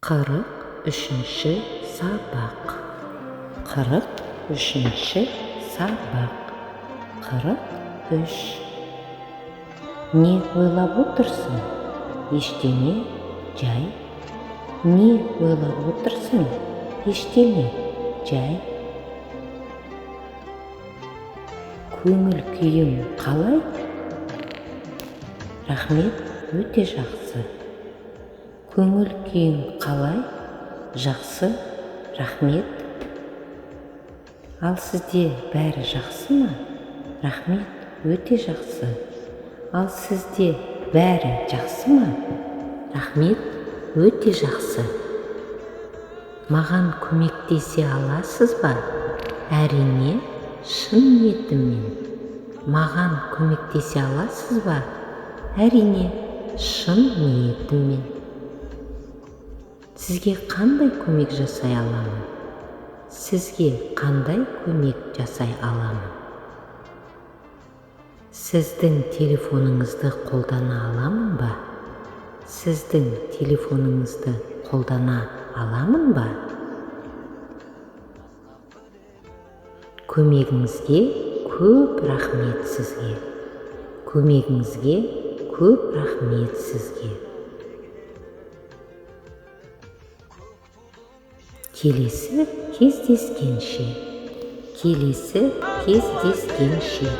43-ші сабақ. 43-ші сабақ. 43. Не ойлап отырсың? Ештеңе, жай. Не ойлап отырсың? Ештеңе, жай. Көңіл күйің қалай? Рахмет, өте жақсы. Көңіл күйің қалай? Жақсы, рахмет. Ал сізде бәрі жақсы ма? Рахмет, өте жақсы. Ал сізде бәрі жақсы ма? Рахмет, өте жақсы. Маған көмектесе аласыз ба? Әрине, шын ниетіммен. Маған көмектесе аласыз ба? Әрине, шын ниетіммен. Сізге қандай көмек жасай аламын? Сізге қандай көмек жасай аламын? Сіздің телефоныңызды қолдана аламын ба? Сіздің телефоныңызды қолдана аламын ба? Көмегіңізге көп рахмет сізге. Көмегіңізге көп рахмет сізге. Келесі кездескенше. Келесі кездескенше.